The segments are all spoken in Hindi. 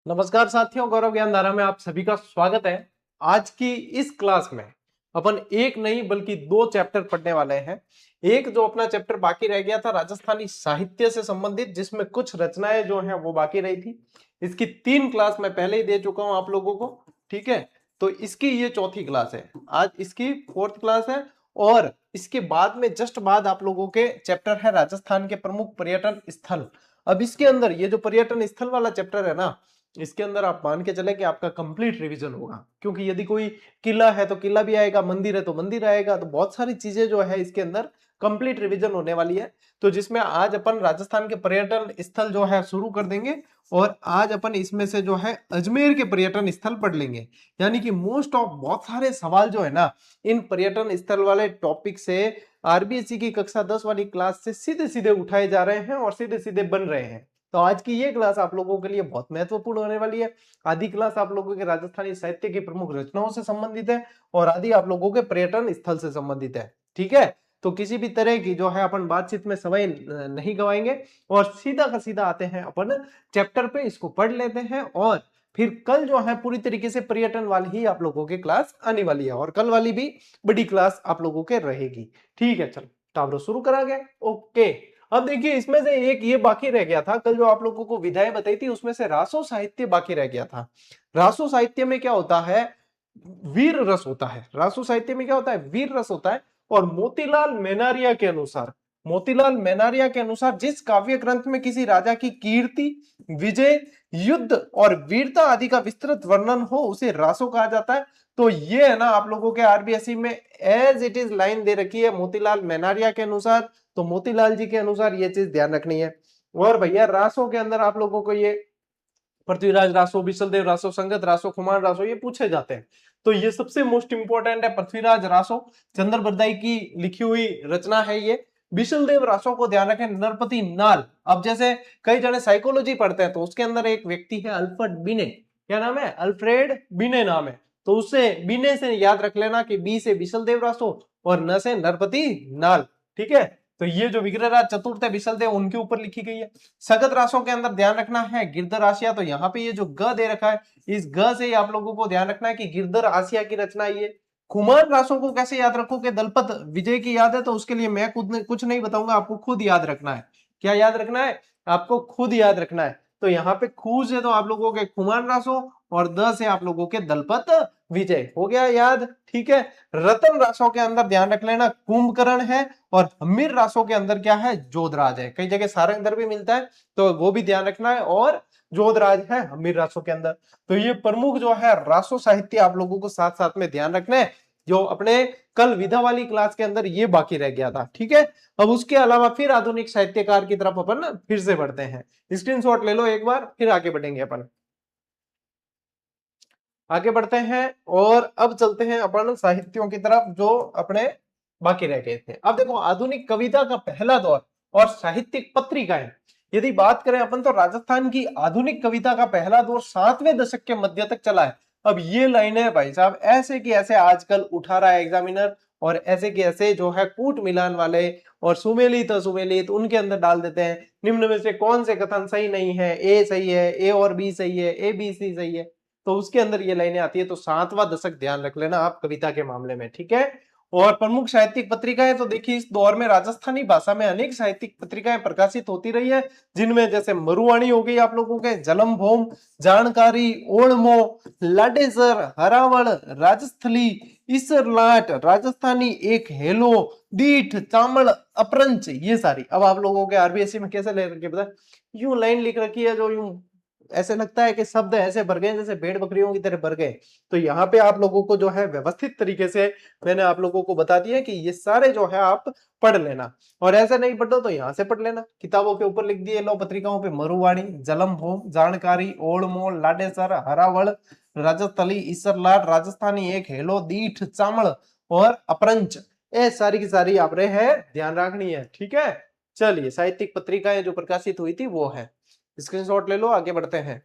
नमस्कार साथियों, गौरव ज्ञानधारा में आप सभी का स्वागत है। आज की इस क्लास में अपन एक नहीं बल्कि दो चैप्टर पढ़ने वाले हैं। एक जो अपना चैप्टर बाकी रह गया था राजस्थानी साहित्य से संबंधित, जिसमें कुछ रचनाएं जो हैं वो बाकी रही थी। इसकी 3 क्लास मैं पहले ही दे चुका हूं आप लोगों को, ठीक है। तो इसकी ये चौथी क्लास है, आज इसकी 4th क्लास है। और इसके बाद में जस्ट बाद आप लोगों के चैप्टर है राजस्थान के प्रमुख पर्यटन स्थल। अब इसके अंदर ये जो पर्यटन स्थल वाला चैप्टर है ना, इसके अंदर आप मान के चले कि आपका कंप्लीट रिवीजन होगा, क्योंकि यदि कोई किला है तो किला भी आएगा, मंदिर है तो मंदिर आएगा, तो बहुत सारी चीजें जो है इसके अंदर कंप्लीट रिवीजन होने वाली है। तो जिसमें आज अपन राजस्थान के पर्यटन स्थल जो है शुरू कर देंगे, और आज अपन इसमें से जो है अजमेर के पर्यटन स्थल पढ़ लेंगे। यानी कि मोस्ट ऑफ बहुत सारे सवाल जो है ना इन पर्यटन स्थल वाले टॉपिक से आरबीएससी की कक्षा 10 वाली क्लास से सीधे सीधे उठाए जा रहे हैं और सीधे सीधे बन रहे हैं। तो आज की ये क्लास आप लोगों के लिए बहुत महत्वपूर्ण होने वाली है। आधी क्लास आप लोगों के राजस्थानी साहित्य की प्रमुख रचनाओं से संबंधित है और आधी आप लोगों के पर्यटन स्थल से संबंधित है, ठीक है। तो किसी भी तरह की जो है अपन बातचीत में समय नहीं गवाएंगे और सीधा का सीधा आते हैं अपन चैप्टर पे, इसको पढ़ लेते हैं। और फिर कल जो है पूरी तरीके से पर्यटन वाली ही आप लोगों की क्लास आने वाली है, और कल वाली भी बड़ी क्लास आप लोगों के रहेगी, ठीक है। चलो टावरो शुरू करा गया, ओके। अब देखिए इसमें से एक ये बाकी रह गया था, कल जो आप लोगों को विधाएं बताई थी उसमें से रासो साहित्य बाकी रह गया था। रासो साहित्य में क्या होता है, वीर रस होता है। रासो साहित्य में क्या होता है, वीर रस होता है। और मोतीलाल मेनारिया के अनुसार, मोतीलाल मेनारिया के अनुसार जिस काव्य ग्रंथ में किसी राजा की कीर्ति, विजय, युद्ध और वीरता आदि का विस्तृत वर्णन हो उसे रासो कहा जाता है। तो ये है ना आप लोगों के आरबीएससी में एज इट इज लाइन दे रखी है मोतीलाल मेनारिया के अनुसार। तो मोतीलाल जी के अनुसार ये चीज ध्यान रखनी है। और भैया रासो के अंदर आप लोगों को ये पृथ्वीराज रासो, बिशलदेव रासो, संगत रासो, खुमान रासो ये पूछे जाते हैं। तो ये सबसे मोस्ट इंपोर्टेंट है पृथ्वीराज रासो, चंद्र बरदाई की लिखी हुई रचना है ये। बिशलदेव रासो को ध्यान रखें, नरपति नाल। अब जैसे कई जने साइकोलॉजी पढ़ते हैं तो उसके अंदर एक व्यक्ति है अल्फ्रेड बिने, क्या नाम है, अल्फ्रेड बिने नाम है। तो उससे बिने से याद रख लेना कि बी से बिशलदेव रासो और न से नरपति नाल, ठीक है। तो ये जो विग्रहराज चतुर्थ है बिशलदेव उनके ऊपर लिखी गई है। सगत रासों के अंदर ध्यान रखना है गिरधर आसिया। तो यहाँ पे ये जो ग दे रखा है, इस ग से आप लोगों को ध्यान रखना है कि गिरधर आसिया की रचना ये। कुमार रासों को कैसे याद रखोगे, दलपत विजय की याद है, तो उसके लिए मैं कुछ नहीं बताऊंगा, आपको खुद याद रखना है। क्या याद रखना है, आपको खुद याद रखना है। तो यहाँ पे खू से तो आप लोगों के कुमार रासो और द से आप लोगों के दलपत विजय, हो गया याद, ठीक है। रतन रासों के अंदर ध्यान रख लेना कुंभकर्ण है, और हमीर रासों के अंदर क्या है, जोधराज है। कई जगह सारंगधर भी मिलता है तो वो भी ध्यान रखना है, और जोधराज है हमीर रासों के अंदर। तो ये प्रमुख जो है रासो साहित्य आप लोगों को साथ साथ में ध्यान रखना है, जो अपने कल विधा वाली क्लास के अंदर ये बाकी रह गया था, ठीक है। अब उसके अलावा फिर आधुनिक साहित्यकार की तरफ अपन फिर से बढ़ते हैं। स्क्रीनशॉट ले लो एक बार, फिर आगे बढ़ेंगे अपन, आगे बढ़ते हैं। और अब चलते हैं अपन साहित्यों की तरफ जो अपने बाकी रह गए थे। अब देखो आधुनिक कविता का पहला दौर और साहित्यिक पत्रिकाएं, यदि बात करें अपन तो राजस्थान की आधुनिक कविता का पहला दौर 7वें दशक के मध्य तक चला है। अब ये लाइनें भाई साहब ऐसे की ऐसे आजकल उठा रहा है एग्जामिनर, और ऐसे की ऐसे जो है कूट मिलान वाले और सुमेलित असुमेलित उनके अंदर डाल देते हैं। निम्न में से कौन से कथन सही नहीं है, ए सही है, ए और बी सही है, ए बी सी सही है, तो उसके अंदर ये लाइनें आती है। तो 7वां दशक ध्यान रख लेना आप कविता के मामले में, ठीक है। और प्रमुख साहित्यिक पत्रिकाएं, तो देखिए इस दौर में राजस्थानी भाषा में अनेक साहित्यिक पत्रिकाएं प्रकाशित होती रही है, जिनमें जैसे मरुवाणी हो गई आप लोगों के, जलम भौम, जानकारी, ओणमो, लाडेसर, हरावल, राजस्थली, इसरलाट, राजस्थानी एक हेलो, दीठ, चामड़, अपरंच, ये सारी। अब आप लोगों के आरबीएससी में कैसे ले रखी है पता, यूं लाइन लिख रखी है जो यूं ऐसे लगता है कि शब्द ऐसे भर गए जैसे भेड़ बकरियों की तरह भर गए। तो यहाँ पे आप लोगों को जो है व्यवस्थित तरीके से मैंने आप लोगों को बता दिया कि ये सारे जो है आप पढ़ लेना, और ऐसे नहीं पढ़ो तो यहाँ से पढ़ लेना, किताबों के ऊपर लिख दिए लो पत्रिकाओं पे, मरुवाणी, जलम भूम, जानकारी, ओड़मोल, लाडेसर, हरावल, राजस्थली, इसरलाट, राजस्थानी एक हेलो, दीठ, चामड़ और अपरंच, ये सारी की सारी आप रहे हैं ध्यान रखनी है, ठीक है। चलिए साहित्यिक पत्रिकाएं जो प्रकाशित हुई थी वो है, स्क्रीनशॉट ले लो, आगे बढ़ते हैं।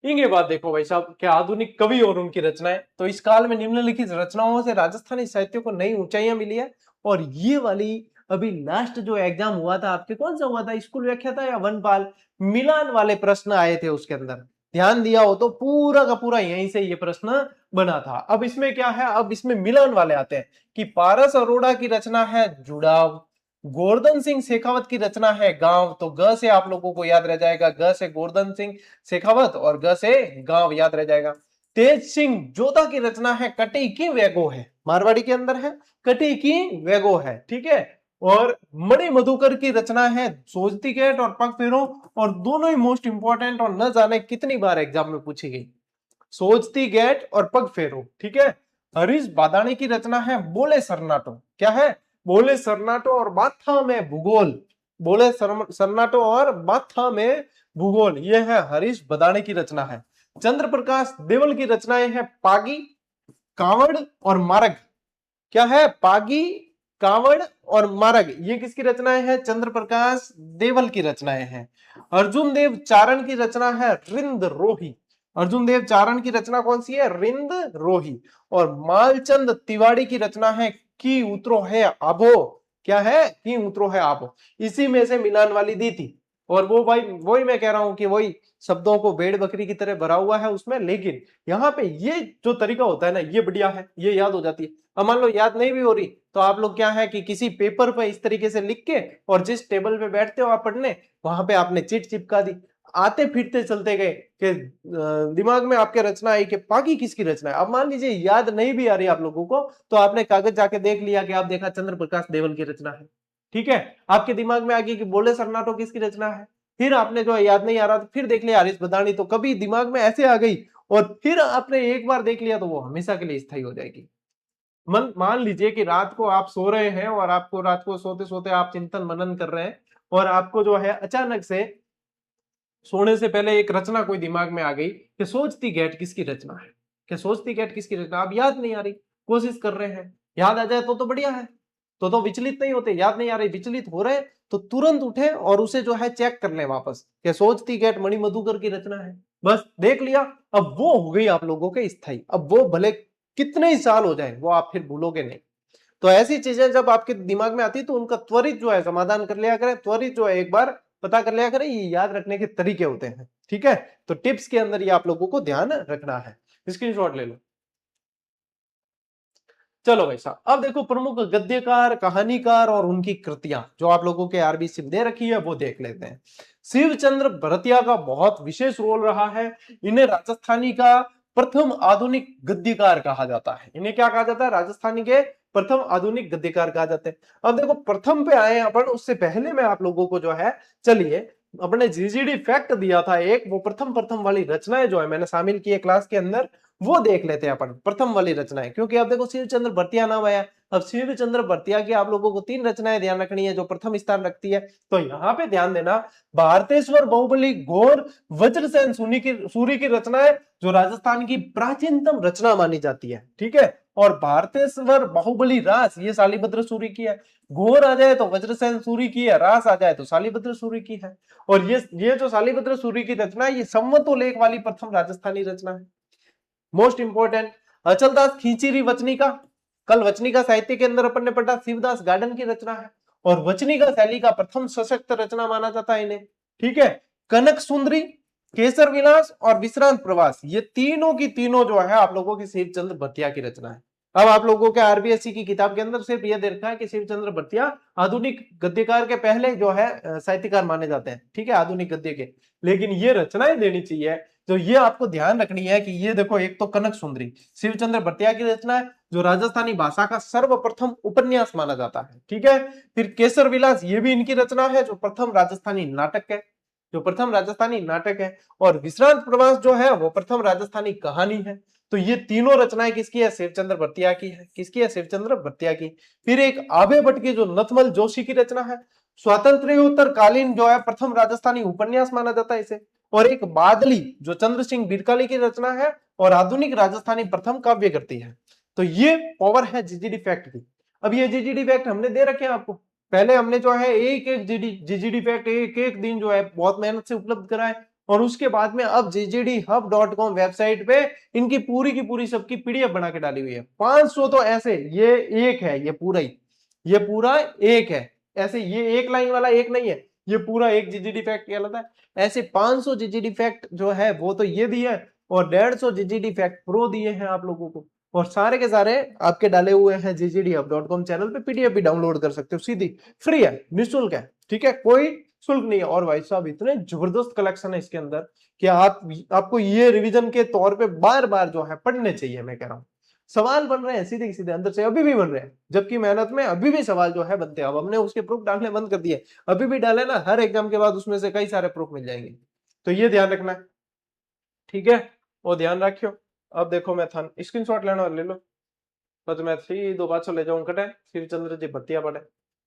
इनके बाद देखो भाई साहब क्या आधुनिक कवि और उनकी रचनाएं। तो इस काल में निम्नलिखित रचनाओं से राजस्थानी साहित्य को नई ऊंचाइयां मिली है, और ये वाली अभी लास्ट जो एग्जाम हुआ था आपके, कौन सा हुआ था, स्कूल व्याख्या था या वनपाल, मिलान वाले प्रश्न आए थे उसके अंदर, ध्यान दिया हो तो पूरा का पूरा यहीं से ये प्रश्न बना था। अब इसमें क्या है, अब इसमें मिलान वाले आते हैं कि पारस अरोड़ा की रचना है जुड़ाव, गोवर्धन सिंह शेखावत की रचना है गांव, तो ग से आप लोगों को याद रह जाएगा, ग से गोवर्धन सिंह शेखावत और ग से गांव याद रह जाएगा। तेज सिंह जोधा की रचना है कटी की वेगो है, मारवाड़ी के अंदर है, कटी की वेगो है, ठीक है। और मणि मधुकर की रचना है सोजती गेट और पग फेरो, और दोनों ही मोस्ट इंपॉर्टेंट और न जाने कितनी बार एग्जाम में पूछी गई, सोजती गेट और पग फेरो, ठीक है। हरीश बादाणी की रचना है बोले सरनाटो, क्या है, बोले सरनाटो और बाथा में भूगोल, बोले सरनाटो और बाथा में भूगोल, ये है हरीश बदाणी की रचना है। चंद्र प्रकाश देवल की रचनाएं हैं पागी, कांवड़ और मार्ग, क्या है, पागी, कांवड़ और मार्ग, ये किसकी रचनाएं हैं, चंद्र प्रकाश देवल की रचनाएं हैं। अर्जुन देव चारण की रचना है रिंद रोही, अर्जुन देव चारण की रचना कौन सी है, रिंद रोही। और मालचंद तिवाड़ी की रचना है की उतरो है आबो, क्या है, की उतरो है आबो, इसी में से मिलान वाली दी थी। और वो भाई वही मैं कह रहा हूं कि वही शब्दों को भेड़ बकरी की तरह भरा हुआ है उसमें, लेकिन यहाँ पे ये जो तरीका होता है ना, ये बढ़िया है, ये याद हो जाती है। अब मान लो याद नहीं भी हो रही तो आप लोग क्या है कि किसी पेपर पे इस तरीके से लिख के, और जिस टेबल पे बैठते हो आप पढ़ने, वहां पे आपने चिट चिपका दी, आते फिरते चलते गए कि दिमाग में आपके रचना आई कि पागी किसकी रचना है। अब मान लीजिए याद नहीं भी आ रही आप लोगों को, तो आपने कागज जाके देख लिया कि आप देखा चंद्र प्रकाश देवल की रचना है, ठीक है। आपके दिमाग में आ गई कि बोले सरनाटो किसकी रचना है, फिर आपने जो याद नहीं आ रहा तो फिर देख लिया हरीश बदाणी, तो कभी दिमाग में ऐसे आ गई और फिर आपने एक बार देख लिया तो वो हमेशा के लिए स्थायी हो जाएगी। मान लीजिए कि रात को आप सो रहे हैं और आपको रात को सोते सोते आप चिंतन मनन कर रहे हैं, और आपको जो है अचानक से सोने से पहले एक रचना कोई दिमाग में आ गई कि सोचती गेट किसकी रचना है, कि सोचती गेट किसकी रचना, आप याद नहीं आ रही, कोशिश कर रहे हैं, याद आ जाए तो बढ़िया है, तो विचलित नहीं होते, याद नहीं आ रही विचलित हो रहे तो तुरंत उठे और उसे जो है चेक कर ले वापस कि सोचती गेट मणि मधुकर की रचना है, बस देख लिया, अब वो हो गई आप लोगों के स्थायी। अब वो भले कितने ही साल हो जाए वो आप फिर भूलोगे नहीं। तो ऐसी चीजें जब आपके दिमाग में आती तो उनका त्वरित जो है समाधान कर लिया करें, त्वरित जो है एक बार पता कर लिया करें, ये याद रखने के तरीके होते हैं, ठीक है। तो टिप्स के अंदर ये आप लोगों को ध्यान रखना है, स्क्रीनशॉट ले लो। चलो भाई साहब, अब देखो प्रमुख गद्यकार, कहानीकार और उनकी कृतियां जो आप लोगों के आरबीसी दे रखी है वो देख लेते हैं। शिवचंद्र भरतिया का बहुत विशेष रोल रहा है, इन्हें राजस्थानी का प्रथम आधुनिक गद्यकार कहा जाता है, इन्हें क्या कहा जाता है, राजस्थानी के प्रथम आधुनिक गद्यकार कहा जाते हैं। अब देखो प्रथम पे आए अपन, उससे पहले मैं आप लोगों को जो है, चलिए अपने जीजीडी फैक्ट दिया था एक, वो प्रथम प्रथम वाली रचनाएं जो है मैंने शामिल की है क्लास के अंदर, वो देख लेते हैं अपन प्रथम वाली रचनाएं। क्योंकि अब देखो शिवचंद्र भरतिया नाम आया, अब शिवचंद्र भरतिया की आप लोगों को 3 रचनाएं ध्यान रखनी है जो प्रथम स्थान रखती है। तो यहाँ पे ध्यान देना, भारतेश्वर बाहुबली घोर वज्रसेन सूरी की रचना है जो राजस्थान की प्राचीनतम रचना मानी जाती है, ठीक है। और भारतेश्वर बाहुबली रास ये शालिभद्र सूरी की है, घोर आ जाए तो वज्रसेन सूरी की है, रास आ जाए तो शालिभद्र सूरी की है। और ये जो शालिभद्र सूरी की रचना है ये संवतोलेख वाली प्रथम राजस्थानी रचना है। मोस्ट इंपोर्टेंट, अचलदास खींचीरी वचनिका, कल वचनिका साहित्य के अंदर अपन ने पढ़ा शिवदास गार्डन की रचना है, और वचनिका शैली का प्रथम सशक्त रचना माना जाता है इन्हें, ठीक है। कनक सुंदरी, केसर विलास और विश्रांत प्रवास, ये तीनों की तीनों जो है आप लोगों की शिवचंद्र भरतिया की रचना है। अब आप लोगों के आरबीएससी की किताब के अंदर सिर्फ यह दे रखा है कि शिवचंद्र भरतिया आधुनिक गद्यकार के पहले जो है साहित्यकार माने जाते हैं, ठीक है, आधुनिक गद्य के। लेकिन ये रचनाएं देनी चाहिए, तो ये आपको ध्यान रखनी है कि ये देखो, एक तो कनक सुंदरी शिवचंद्र भरतिया की रचना है जो राजस्थानी भाषा का सर्वप्रथम उपन्यास माना जाता है, ठीक है। फिर केसर विलास ये भी इनकी रचना है जो प्रथम राजस्थानी नाटक है, जो प्रथम राजस्थानी नाटक है। और विश्रांत प्रवास जो है वो प्रथम राजस्थानी कहानी है। तो ये तीनों रचनाएं किसकी है, शिवचंद्र भरतिया की है, किसकी है, शिवचंद्र भरतिया की। फिर एक आबे भट्ट की जो नथमल जोशी की रचना है, स्वातंत्र्योत्तर कालीन जो है प्रथम राजस्थानी उपन्यास माना जाता है इसे। और एक बादली जो चंद्र सिंह बिरकाली की रचना है और आधुनिक राजस्थानी प्रथम काव्य करती है। तो ये पावर है जीजीडी फैक्ट की। अब ये जीजीडी फैक्ट हमने दे रखे हैं आपको, पहले हमने जो है एक एक जीजीडी फैक्ट एक एक दिन जो है बहुत मेहनत से उपलब्ध कराए, और उसके बाद में अब ggdhub.com वेबसाइट पे इनकी पूरी की पूरी सबकी पीडीएफ बना के डाली हुई है। 500 तो ऐसे, ये एक है, ये पूरा एक है, ऐसे ये एक लाइन वाला एक नहीं है, ये पूरा एक जीजीडी फैक्ट कहलाता है। ऐसे 500 जीजीडी फैक्ट जो है वो तो ये दिए है, और 150 जीजीडी फैक्ट प्रो दिए हैं आप लोगों को, और सारे के सारे आपके डाले हुए हैं ggdhub.com चैनल पे, पीडीएफ भी डाउनलोड कर सकते हो, सीधी फ्री है, निःशुल्क है, ठीक है, कोई शुल्क नहीं है। और भाई साहब इतने जबरदस्त कलेक्शन है इसके अंदर कि आपको ये रिवीजन के तौर पे बार बार जो है पढ़ने चाहिए। मैं कह रहा हूँ सवाल बन रहे हैं सीधे सीधे अंदर से, अभी भी बन रहे हैं, जबकि मेहनत में अभी भी सवाल जो है बनते हैं। अब हमने उसके प्रूफ डालने बंद कर दिए, अभी भी डाले ना, हर एग्जाम के बाद उसमें से कई सारे प्रूफ मिल जाएंगे, तो ये ध्यान रखना है, ठीक है, और ध्यान रखियो। अब देखो मैं था स्क्रीनशॉट लेना ले लो, तो मैं सीधो पाछो ले जाऊं कटे शिवचंद्र जी भरतिया पढ़े।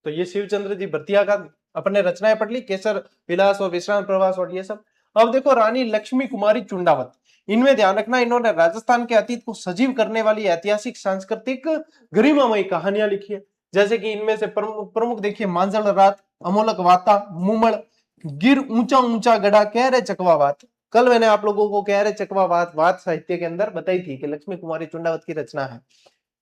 तो ये शिवचंद्र जी भरतिया का अपने रचनाएं पढ़ ली, केसर विलास और विश्राम प्रवास और ये सब। अब देखो रानी लक्ष्मी कुमारी चुंडावत, इनमें ध्यान रखना, इन्होंने राजस्थान के अतीत को सजीव करने वाली ऐतिहासिक सांस्कृतिक गरिमामयी कहानियां लिखी है। जैसे कि इनमें से प्रमुख देखिए, मांझल रात, अमोलक वाता, मुमल, गिर ऊंचा ऊंचा गड़ा, कह रहे चकवा बात। कल मैंने आप लोगों को कह रहे चकवा बात वात साहित्य के अंदर बताई थी कि लक्ष्मी कुमारी चुंडावत की रचना है।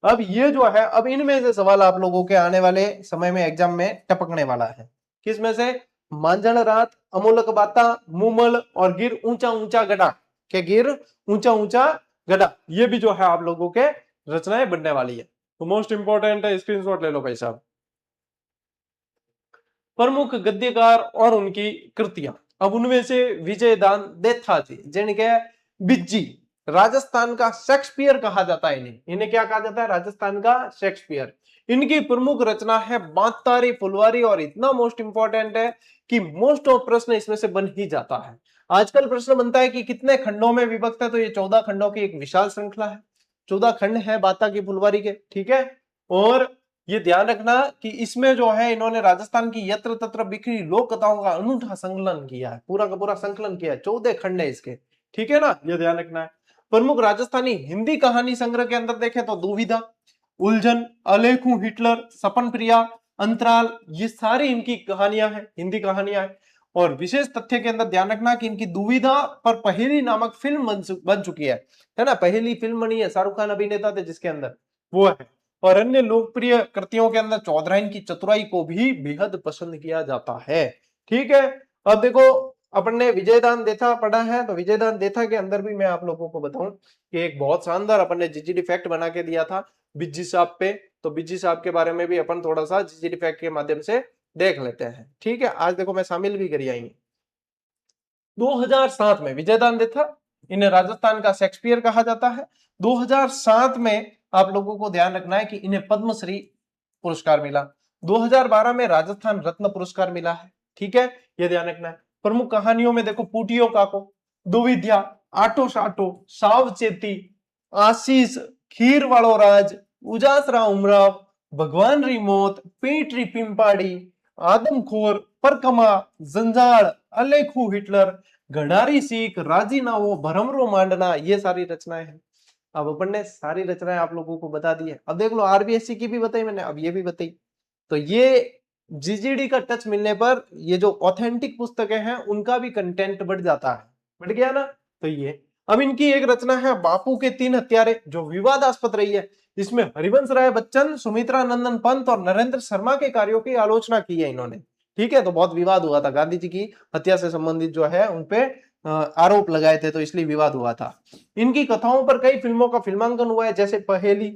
अब ये जो है, अब इनमें से सवाल आप लोगों के आने वाले समय में एग्जाम में टपकने वाला है। किस में से? मांझल रात, अमोलक बाता, मुमल और गिर ऊंचा ऊंचा गड़ा, के गिर ऊंचा ऊंचा गड़ा, ये भी जो है आप लोगों के रचनाएं बनने वाली है। तो मोस्ट इंपॉर्टेंट है, स्क्रीनशॉट ले लो भाई साहब। प्रमुख गद्यकार और उनकी कृतियां, अब उनमें से विजयदान देथा जी, जिनके बिज्जी, राजस्थान का शेक्सपियर कहा जाता है इन्हें, इन्हें क्या कहा जाता है? राजस्थान का शेक्सपियर। इनकी प्रमुख रचना है बांतारी फुलवारी, और इतना मोस्ट इंपॉर्टेंट है कि मोस्ट ऑफ प्रश्न इसमें से बन ही जाता है। आजकल प्रश्न बनता है कि कितने खंडों में विभक्त है, तो ये 14 खंडों की एक विशाल श्रृंखला है, 14 खंड है बाता की फुलवारी के, ठीक है। और ये ध्यान रखना कि इसमें जो है इन्होंने राजस्थान की यत्र तत्र बिखरी लोक कथाओं का अनूठा संकलन किया है, पूरा का पूरा संकलन किया है, 14 खंड है इसके, ठीक है ना, ये ध्यान रखना है। प्रमुख राजस्थानी हिंदी कहानी संग्रह के अंदर देखें तो दुविधा, उलझन, अलेखू हिटलर, सपन प्रिया, अंतराल, ये सारी इनकी कहानियां हैं, हिंदी कहानियां हैं। और विशेष तथ्य के अंदर ध्यान रखना कि इनकी दुविधा पर पहेली नामक फिल्म बन चुकी है ना, पहली फिल्म बनी है, शाहरुख खान अभिनेता थे जिसके अंदर, वो है। और अन्य लोकप्रिय कृतियों के अंदर चौधराइन की चतुराई को भी बेहद पसंद किया जाता है, ठीक है। अब देखो अपन ने विजयदान देथा पढ़ा है, तो विजयदान देथा के अंदर भी मैं आप लोगों को बताऊं कि एक बहुत शानदार अपन ने जीजीडी फैक्ट बना के दिया था बिज्जी साहब पे, तो बिज्जी साहब के बारे में भी अपन थोड़ा सा जीजीडी फैक्ट के माध्यम से देख लेते हैं, ठीक है। आज देखो मैं शामिल भी करी आई 2007 में विजयदान देथा, इन्हें राजस्थान का शेक्सपियर कहा जाता है। 2007 में आप लोगों को ध्यान रखना है कि इन्हें पद्मश्री पुरस्कार मिला, 2012 में राजस्थान रत्न पुरस्कार मिला है, ठीक है, ये ध्यान रखना है। प्रमुख कहानियों में देखो पुटियो काको, दुविध्या, आटो साटो, सावचेती, आशीष, खीर वालो राज, उजासरा उमराव, भगवान री मौत, पीठ री पिंपाड़ी, आदमखोर, परकमा, जंजाल, अलेखू हिटलर, घड़ारी सीख, राजीनाओ, भरमरो मांडना, ये सारी रचनाएं हैं। अब अपन ने सारी रचनाएं आप लोगों को बता दी है। अब देख लो आरबीएससी की भी बताई मैंने, अब ये भी बताई। तो ये जीजीडी का टच मिलने पर ये जो ऑथेंटिक पुस्तकें हैं उनका भी कंटेंट बढ़ जाता है, बढ़ गया ना। तो ये अब इनकी एक रचना है बापू के 3 हत्यारे, जो विवादास्पद रही है। इसमें हरिवंश राय बच्चन, सुमित्रा नंदन पंत और नरेंद्र शर्मा के कार्यों की आलोचना की है इन्होंने, ठीक है। तो बहुत विवाद हुआ था, गांधी जी की हत्या से संबंधित जो है उनपे आरोप लगाए थे, तो इसलिए विवाद हुआ था। इनकी कथाओं पर कई फिल्मों का फिल्मांकन हुआ है, जैसे Paheli,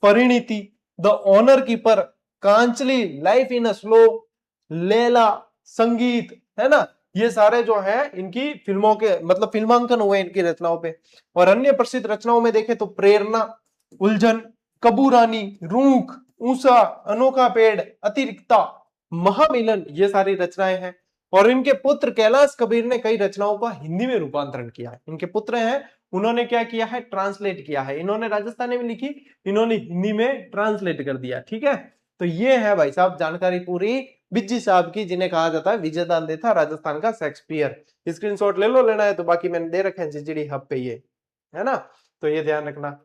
Parineeti, the honour keeper, Kanchli, life in a slow, Laila, Sangeet, है ना, ये सारे जो है इनकी फिल्मों के मतलब फिल्मांकन हुए इनकी रचनाओं पे। और अन्य प्रसिद्ध रचनाओं में देखें तो प्रेरणा, उलझन, कबूरानी, रूख, ऊषा, अनोखा पेड़, अतिरिक्ता, महामिलन, ये सारी रचनाएं हैं। और इनके पुत्र कैलाश कबीर ने कई रचनाओं का हिंदी में रूपांतरण किया है। इनके पुत्र हैं, उन्होंने क्या किया है? ट्रांसलेट किया है। इन्होंने राजस्थानी में लिखी, इन्होंने हिंदी में ट्रांसलेट कर दिया, ठीक है। तो ये है भाई साहब जानकारी पूरी बिज्जी साहब की, जिन्हें कहा जाता है विजयदान देथा, राजस्थान का शेक्सपियर। स्क्रीनशॉट ले लो, लेना है तो, बाकी मैंने दे रखे हैं जीजीडी हब पे, ये है ना, तो ये ध्यान रखना।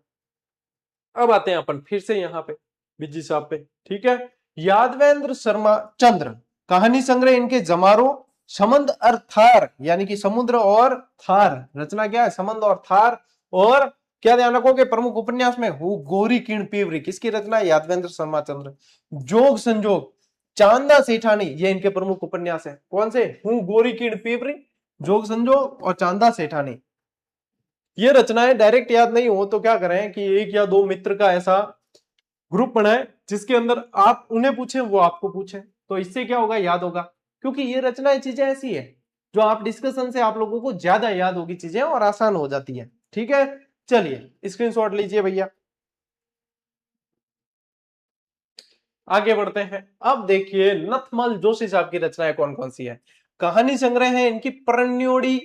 अब आते हैं अपन फिर से यहाँ पे बिज्जी साहब पे, ठीक है। यादवेंद्र शर्मा चंद्र, कहानी संग्रह इनके जमारो, समंद और थार, यानी कि समुद्र और थार, रचना क्या है? समंद और थार। और क्या ध्यान रखोगे? प्रमुख उपन्यास में हु गोरी किण पीवरी, किसकी रचना है? यादवेंद्र शर्मा चंद्र। जोग संजोग, चांदा सेठानी, ये इनके प्रमुख उपन्यास है। कौन से? हूँ गोरी कीण पीपरी, जोग संजोग और चांदा सेठानी। ये रचनाएं डायरेक्ट याद नहीं हो तो क्या करें कि एक या दो मित्र का ऐसा ग्रुप बनाए जिसके अंदर आप उन्हें पूछें, वो आपको पूछें, तो इससे क्या होगा, याद होगा। क्योंकि ये रचनाएं चीजें ऐसी है जो आप डिस्कशन से आप लोगों को ज्यादा याद होगी चीजें और आसान हो जाती है। ठीक है, चलिए स्क्रीनशॉट लीजिए भैया, आगे बढ़ते हैं। अब देखिए नथमल जोशी साहब की रचनाएं कौन कौन सी है। कहानी संग्रह है इनकी परन्योड़ी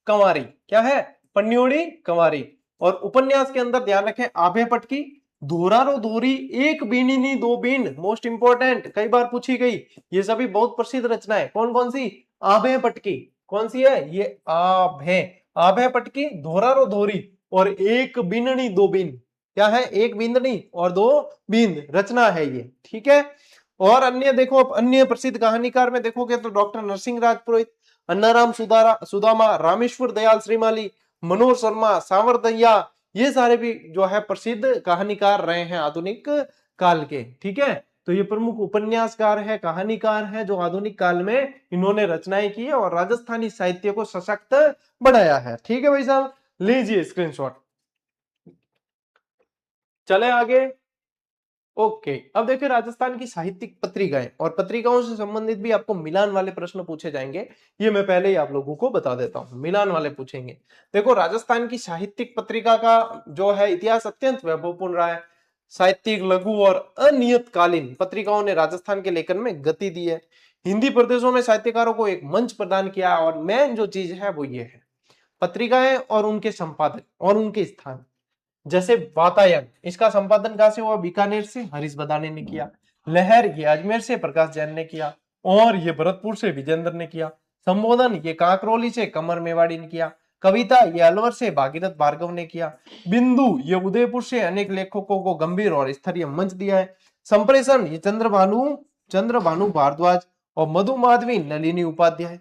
कंवारी, क्या है? पन्योड़ी कंवारी। और उपन्यास के अंदर ध्यान रखें आभे पटकी, धोरारो धोरी, एक बीनिनी दो बीन, मोस्ट इंपोर्टेंट, कई बार पूछी गई। ये सभी बहुत प्रसिद्ध रचनाएं। कौन कौन सी? आभे पटकी, कौन सी है ये? आभे, आभे पटकी, धोरारो धोरी और एक बीननी दो बीन, क्या है? एक बिंदनी और दो बिंद, रचना है ये। ठीक है, और अन्य देखो, अन्य प्रसिद्ध कहानीकार में देखोगे तो डॉक्टर नरसिंह राज पुरोहित, अन्नाराम सुदामा, रामेश्वर दयाल श्रीमाली, मनोहर शर्मा, सांवरदैया, ये सारे भी जो है प्रसिद्ध कहानीकार रहे हैं आधुनिक काल के। ठीक है, तो ये प्रमुख उपन्यासकार है, कहानीकार है जो आधुनिक काल में इन्होंने रचनाएं की है और राजस्थानी साहित्य को सशक्त बनाया है। ठीक है भाई साहब, लीजिए स्क्रीनशॉट, चले आगे। ओके, अब देखिए राजस्थान की साहित्यिक पत्रिकाएं और पत्रिकाओं से संबंधित भी आपको मिलान वाले प्रश्न पूछे जाएंगे। ये मैं पहले ही आप लोगों को बता देता हूं, मिलान वाले पूछेंगे। देखो राजस्थान की साहित्यिक पत्रिका का जो है इतिहास अत्यंत वैभवपूर्ण रहा है। साहित्यिक, लघु और अनियतकालीन पत्रिकाओं ने राजस्थान के लेखन में गति दी है। हिंदी प्रदेशों में साहित्यकारों को एक मंच प्रदान किया और मेन जो चीज है वो ये है, पत्रिकाएं और उनके संपादक और उनके स्थान। जैसे वातायन, इसका संपादन कहां से हुआ? बीकानेर से हरीश बदाने ने किया। लहर, ये अजमेर से प्रकाश जैन ने किया। और ये भरतपुर से विजेंद्र ने किया। संबोधन, ये काकरोली से कमर मेवाड़ी ने किया। कविता, ये अलवर से भागीरथ भार्गव ने किया। बिंदु, ये उदयपुर से अनेक लेखकों को गंभीर और स्तरीय मंच दिया है। संप्रेषण, ये चंद्रभानु भारद्वाज और मधु माधवी नलिनी उपाध्याय।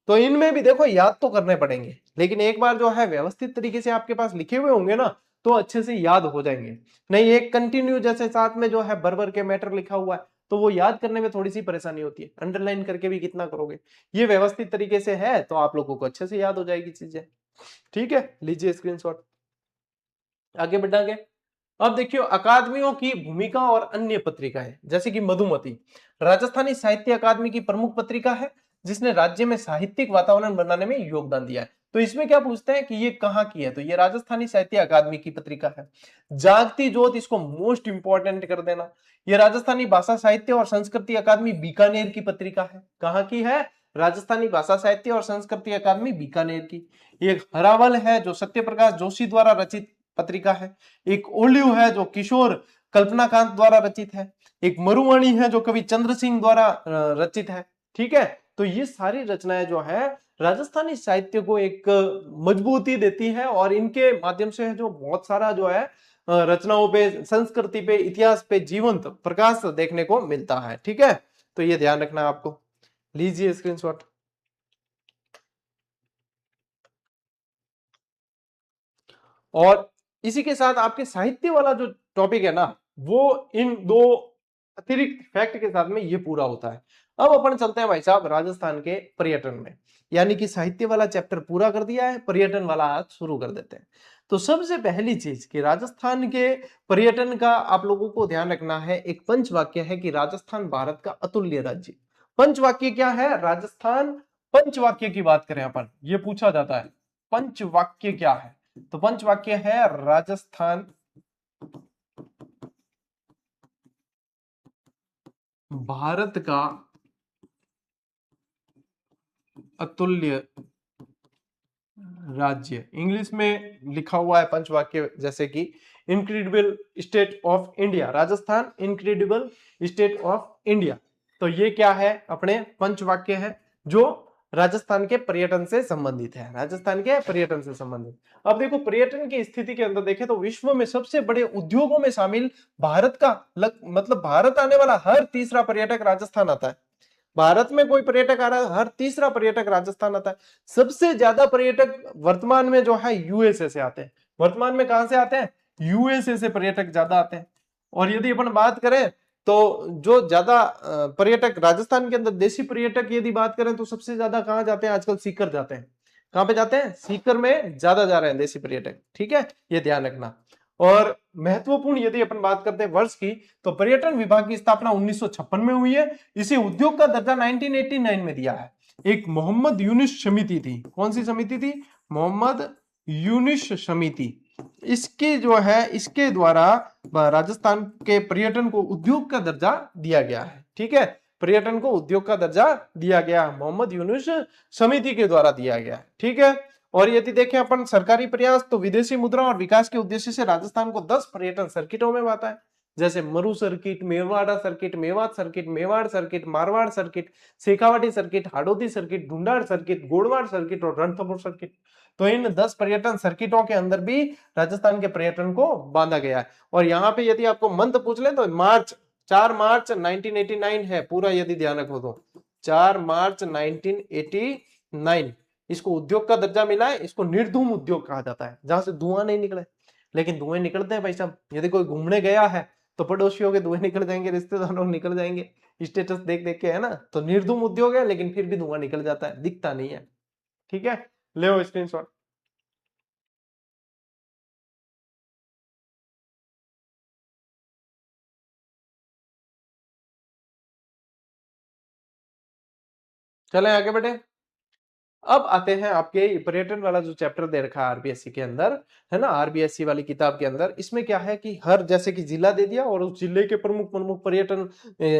तो इनमें भी देखो याद तो करने पड़ेंगे, लेकिन एक बार जो है व्यवस्थित तरीके से आपके पास लिखे हुए होंगे ना तो अच्छे से याद हो जाएंगे। नहीं एक कंटिन्यू जैसे साथ में जो है भर के मैटर लिखा हुआ है तो वो याद करने में थोड़ी सी परेशानी होती है, अंडरलाइन करके भी कितना करोगे। ये व्यवस्थित तरीके से है तो आप लोगों को अच्छे से याद हो जाएगी चीजें। ठीक है, लीजिए स्क्रीनशॉट, आगे बढ़ाएंगे। अब देखिए अकादमियों की भूमिका और अन्य पत्रिकाएं, जैसे कि मधुमती राजस्थानी साहित्य अकादमी की प्रमुख पत्रिका है जिसने राज्य में साहित्यिक वातावरण बनाने में योगदान दिया है। तो इसमें क्या पूछते हैं कि ये कहाँ की है, तो ये राजस्थानी साहित्य अकादमी की पत्रिका है। जागती ज्योत, इसको मोस्ट इंपॉर्टेंट कर देना, ये राजस्थानी भाषा साहित्य और संस्कृति अकादमी बीकानेर की पत्रिका है। कहाँ की है? राजस्थानी भाषा साहित्य और संस्कृति अकादमी बीकानेर की। एक हरावल है जो सत्यप्रकाश जोशी द्वारा रचित पत्रिका है। एक ओलिव है जो किशोर कल्पनाकांत द्वारा रचित है। एक मरुवाणी है जो कवि चंद्र सिंह द्वारा रचित है। ठीक है, तो ये सारी रचनाएं जो है राजस्थानी साहित्य को एक मजबूती देती है और इनके माध्यम से जो बहुत सारा जो है रचनाओं पे, संस्कृति पे, इतिहास पे जीवंत प्रकाश देखने को मिलता है। ठीक है, तो ये ध्यान रखना आपको, लीजिए स्क्रीनशॉट। और इसी के साथ आपके साहित्य वाला जो टॉपिक है ना वो इन दो अतिरिक्त फैक्ट के साथ में ये पूरा होता है। अब अपन चलते हैं भाई साहब राजस्थान के पर्यटन में, यानी कि साहित्य वाला चैप्टर पूरा कर दिया है, पर्यटन वाला आज शुरू कर देते हैं। तो सबसे पहली चीज कि राजस्थान के पर्यटन का आप लोगों को ध्यान रखना है, एक पंचवाक्य है कि राजस्थान भारत का अतुल्य राज्य। पंचवाक्य क्या है? राजस्थान, पंचवाक्य की बात करें अपन, ये पूछा जाता है पंचवाक्य क्या है, तो पंचवाक्य है राजस्थान भारत का अतुल्य राज्य। इंग्लिश में लिखा हुआ है पंचवाक्य जैसे कि incredible state of India, Rajasthan incredible state of India. तो ये क्या है? अपने पंचवाक्य है जो राजस्थान के पर्यटन से संबंधित है, राजस्थान के पर्यटन से संबंधित। अब देखो पर्यटन की स्थिति के अंदर देखें तो विश्व में सबसे बड़े उद्योगों में शामिल भारत का मतलब भारत आने वाला हर तीसरा पर्यटक राजस्थान आता है। भारत में कोई पर्यटक आ रहा है, हर तीसरा पर्यटक राजस्थान आता है। सबसे ज्यादा पर्यटक वर्तमान में जो है यूएसए से आते हैं। वर्तमान में कहां से आते हैं? यूएसए से पर्यटक ज्यादा आते हैं। और यदि अपन बात करें तो जो ज्यादा पर्यटक राजस्थान के अंदर देशी पर्यटक यदि बात करें तो सबसे ज्यादा कहाँ जाते हैं आजकल? सीकर जाते हैं। कहाँ पे जाते हैं? सीकर में ज्यादा जा रहे हैं देशी पर्यटक, ठीक है, ये ध्यान रखना। और महत्वपूर्ण यदि अपन बात करते हैं वर्ष की, तो पर्यटन विभाग की स्थापना 1956 में हुई है। इसे उद्योग का दर्जा 1989 में दिया है। एक मोहम्मद यूनुस समिति थी। कौन सी समिति थी? मोहम्मद यूनुस समिति। इसके जो है इसके द्वारा राजस्थान के पर्यटन को उद्योग का दर्जा दिया गया है, ठीक है, पर्यटन को उद्योग का दर्जा दिया गया, मोहम्मद यूनुस समिति के द्वारा दिया गया, ठीक है। और यदि देखें अपन सरकारी प्रयास, तो विदेशी मुद्रा और विकास के उद्देश्य से राजस्थान को 10 पर्यटन सर्किटों में बांटा है, जैसे Maru circuit, Mewada circuit, Mewat circuit, Mewar circuit, Marwar circuit, Shekhawati circuit, Hadoti circuit, Dhundhar circuit, Godwar circuit और रणथंभौर सर्किट। तो इन 10 पर्यटन सर्किटों के अंदर भी राजस्थान के पर्यटन को बांधा गया है। और यहाँ पे यदि आपको मंथ पूछ ले तो 4 मार्च 1989 है पूरा, यदि ध्यान रखो तो 4 मार्च 1989 इसको उद्योग का दर्जा मिला है। इसको निर्धूम उद्योग कहा जाता है, जहां से धुआं नहीं निकले, लेकिन धुएं निकलते हैं भाई साहब। यदि कोई घूमने गया है तो पड़ोसियों के धुएं निकल जाएंगे, रिश्तेदारों निकल जाएंगे, स्टेटस देख देख के, है ना। तो निर्धूम उद्योग है, लेकिन फिर भी धुआं निकल जाता है, दिखता नहीं है, ठीक है। ले स्क्रीनशॉट। चले आगे बढ़े। अब आते हैं आपके पर्यटन वाला जो चैप्टर दे रखा है आरबीएससी के अंदर, है ना, आरबीएससी वाली किताब के अंदर। इसमें क्या है कि हर जैसे कि जिला दे दिया और उस जिले के प्रमुख प्रमुख पर्यटन